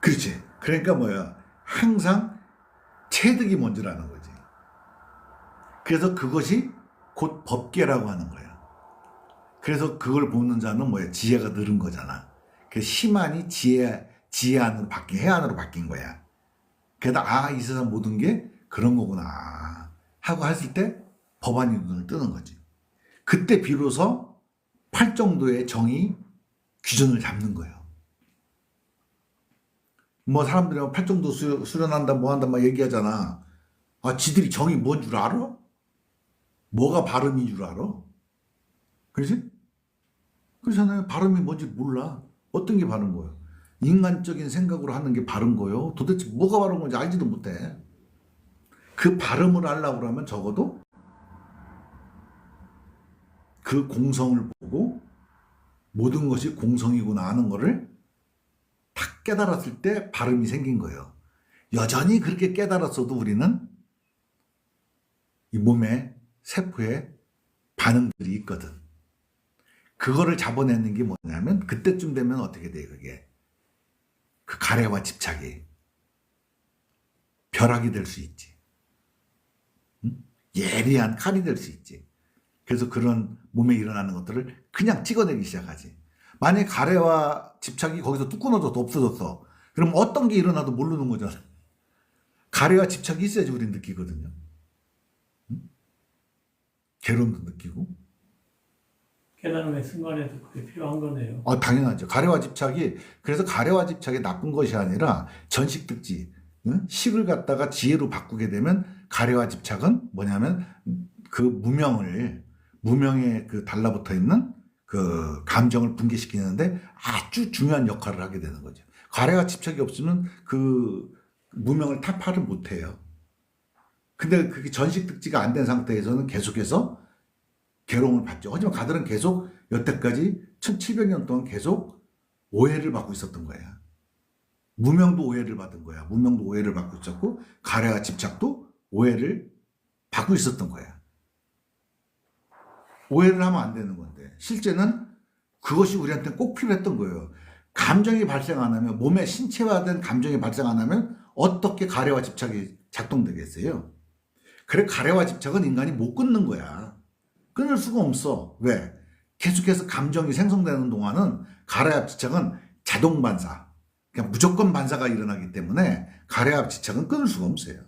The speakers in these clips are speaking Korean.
그렇지. 그러니까 뭐야. 항상 체득이 먼저라는 거지. 그래서 그것이 곧 법계라고 하는 거야. 그래서 그걸 보는 자는 뭐야. 지혜가 늘은 거잖아. 그 심한이 지혜 안으로 해안으로 바뀐 거야. 그래서 이 세상 모든 게 그런 거구나 하고 했을 때 법안이 눈을 뜨는 거지. 그때 비로소 팔정도의 정의 기준을 잡는 거예요. 뭐 사람들이 팔정도 수련한다 뭐 한다 막 얘기하잖아. 지들이 정의 뭔 줄 알아? 뭐가 발음인 줄 알아? 그렇지? 그렇잖아요. 발음이 뭔지 몰라. 어떤 게 바른 거예요? 인간적인 생각으로 하는 게 바른 거예요. 도대체 뭐가 바른 건지 알지도 못해. 그 발음을 하려고 그러면 적어도 그 공성을 보고 모든 것이 공성이구나 하는 거를 딱 깨달았을 때 발음이 생긴 거예요. 여전히 그렇게 깨달았어도 우리는 이 몸에 세포에 반응들이 있거든. 그거를 잡아내는 게 뭐냐면 그때쯤 되면 어떻게 돼 그게. 그 가래와 집착이 벼락이 될 수 있지. 응? 예리한 칼이 될 수 있지. 그래서 그런 몸에 일어나는 것들을 그냥 찍어내기 시작하지. 만약에 가래와 집착이 거기서 뚝 끊어져서 없어졌어. 그럼 어떤 게 일어나도 모르는 거잖아. 가래와 집착이 있어야지 우리는 느끼거든요. 응? 괴로움도 느끼고. 깨달음의 순간에도 그게 필요한 거네요. 당연하죠. 가래와 집착이, 그래서 가래와 집착이 나쁜 것이 아니라 전식특지, 응? 식을 갖다가 지혜로 바꾸게 되면 가래와 집착은 뭐냐면 그 무명에 그 달라붙어 있는 그 감정을 분개시키는데 아주 중요한 역할을 하게 되는 거죠. 가래와 집착이 없으면 그 무명을 타파를 못 해요. 근데 그게 전식특지가 안 된 상태에서는 계속해서 괴로움을 받죠. 하지만 가들은 계속 여태까지 1700년 동안 계속 오해를 받고 있었던 거야. 무명도 오해를 받은 거야. 무명도 오해를 받고 있었고 가래와 집착도 오해를 받고 있었던 거야. 오해를 하면 안 되는 건데 실제는 그것이 우리한테 꼭 필요했던 거예요. 감정이 발생 안 하면, 몸의 신체화된 감정이 발생 안 하면 어떻게 가래와 집착이 작동되겠어요? 그래 가래와 집착은 인간이 못 끊는 거야. 끊을 수가 없어. 왜? 계속해서 감정이 생성되는 동안은 가래와 집착은 자동 반사, 그냥 무조건 반사가 일어나기 때문에 가래와 집착은 끊을 수가 없어요.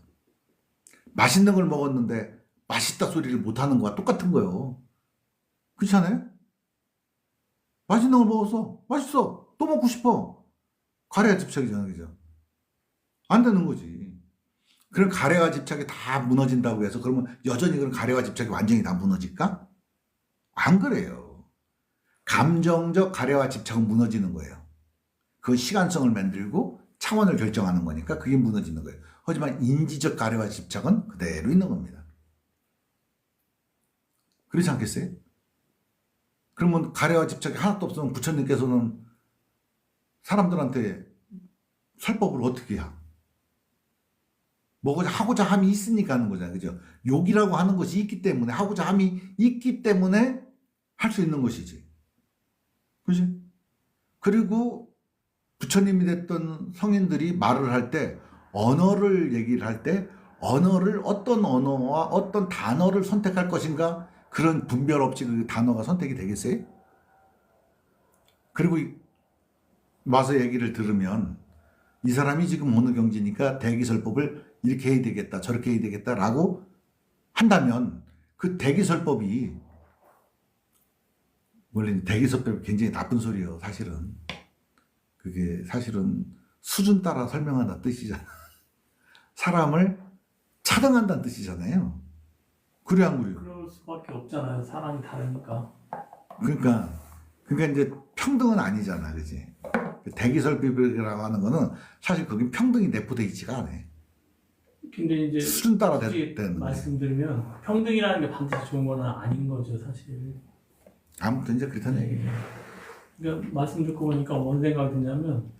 맛있는 걸 먹었는데 맛있다 소리를 못하는 거와 똑같은 거예요. 그렇지 않아요? 맛있는 걸 먹었어. 맛있어. 또 먹고 싶어. 가래와 집착이잖아. 그죠? 안 되는 거지. 그럼 가래와 집착이 다 무너진다고 해서 그러면 여전히 그런 가래와 집착이 완전히 다 무너질까? 안 그래요. 감정적 가래와 집착은 무너지는 거예요. 그 시간성을 만들고 차원을 결정하는 거니까 그게 무너지는 거예요. 하지만 인지적 가래와 집착은 그대로 있는 겁니다. 그렇지 않겠어요? 그러면 가래와 집착이 하나도 없으면 부처님께서는 사람들한테 설법을 어떻게 해? 뭐가 하고자 함이 있으니까 하는 거잖아요. 그죠? 욕이라고 하는 것이 있기 때문에, 하고자 함이 있기 때문에 할 수 있는 것이지. 그지? 그리고 부처님이 됐던 성인들이 말을 할 때, 언어를 얘기를 할 때, 언어를 어떤 언어와 어떤 단어를 선택할 것인가, 그런 분별 없이 그 단어가 선택이 되겠어요? 그리고 와서 얘기를 들으면, 이 사람이 지금 어느 경지니까 대기설법을 이렇게 해야 되겠다, 저렇게 해야 되겠다라고 한다면 그 대기설법이, 원래 대기설법이 굉장히 나쁜 소리예요. 사실은 그게 사실은 수준 따라 설명한다는 뜻이잖아. 사람을 차등한다는 뜻이잖아요. 그래 안 그래요? 그럴 수밖에 없잖아요. 사람이 다르니까. 그러니까 이제 평등은 아니잖아, 그지? 대기설법이라고 하는 거는 사실 거기 평등이 내포되어 있지가 않아. 근데 이제 수준 따라 굳이 되는 말씀드리면 평등이라는 게 반드시 좋은 건 아닌 거죠, 사실. 아무튼 이제 그렇다는 얘기예요. 그러니까 말씀 듣고 보니까 뭔 생각이 드냐면,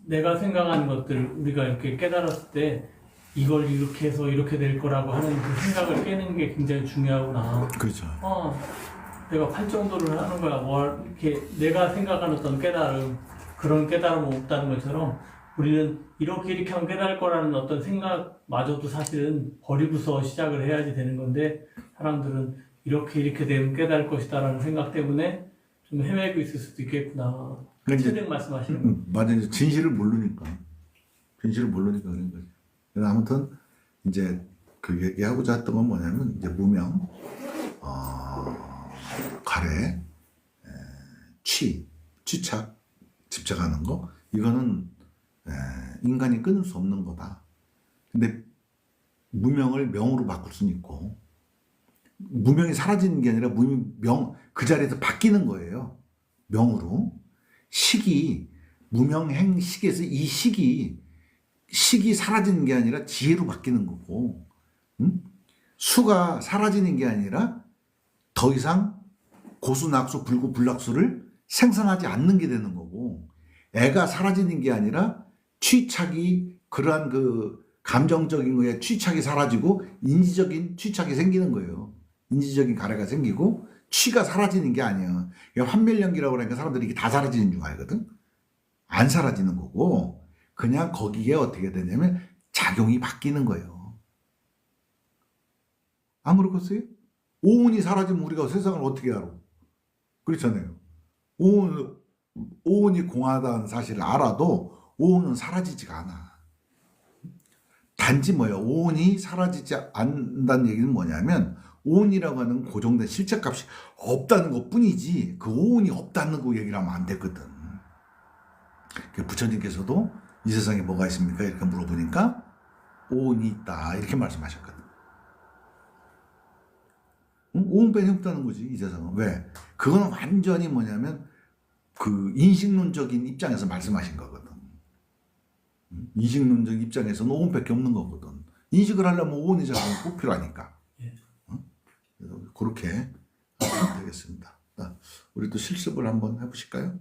내가 생각하는 것들 우리가 이렇게 깨달았을 때 이걸 이렇게 해서 이렇게 될 거라고 하는 그 생각을 깨는 게 굉장히 중요하구나. 그렇죠. 내가 팔정도를 하는 거야. 뭐 이렇게 내가 생각하는 어떤 깨달음, 그런 깨달음은 없다는 것처럼 우리는 이렇게 하면 깨달을 거라는 어떤 생각마저도 사실은 버리고서 시작을 해야지 되는 건데 사람들은 이렇게 되면 깨달을 것이다라는 생각 때문에 좀 헤매고 있을 수도 있겠구나. 그러니까 최대한 말씀하시는 거. 맞아. 이제 진실을 모르니까 그런 거죠. 그래서 아무튼 이제 그 얘기하고자 했던 건 뭐냐면 이제 무명, 가래, 취착, 집착하는 거 이거는 인간이 끊을 수 없는 거다. 근데 무명을 명으로 바꿀 수는 있고 무명이 사라지는 게 아니라 무명 그 자리에서 바뀌는 거예요. 명으로. 무명행 시기에서 이 식이 사라지는 게 아니라 지혜로 바뀌는 거고, 수가 사라지는 게 아니라 더 이상 고수, 낙수, 불구, 불낙수를 생산하지 않는 게 되는 거고, 애가 사라지는 게 아니라 취착이 그러한 그 감정적인 거에 취착이 사라지고 인지적인 취착이 생기는 거예요. 인지적인 가래가 생기고 취가 사라지는 게 아니야. 환멸연기라고 그러니까 사람들이 이게 다 사라지는 줄 알거든. 안 사라지는 거고 그냥 거기에 어떻게 되냐면 작용이 바뀌는 거예요. 안 그렇겠어요? 오온이 사라지면 우리가 세상을 어떻게 알아? 그렇잖아요. 오온이 공하다는 사실을 알아도 오온은 사라지지가 않아. 단지 뭐예요? 오온이 사라지지 않는다는 얘기는 뭐냐면 오온이라고 하는 고정된 실체값이 없다는 것 뿐이지 그 오온이 없다는 거 얘기를 하면 안 되거든. 부처님께서도 이 세상에 뭐가 있습니까? 이렇게 물어보니까 오온이 있다 이렇게 말씀하셨거든. 오온 빼니 없다는 거지 이 세상은. 왜? 그거는 완전히 뭐냐면 그 인식론적인 입장에서 말씀하신 거거든. 인식론적 입장에서는 오온밖에 없는 거거든. 인식을 하려면 오온이 꼭 필요하니까. 그래서 그렇게 하면 되겠습니다. 우리 또 실습을 한번 해보실까요?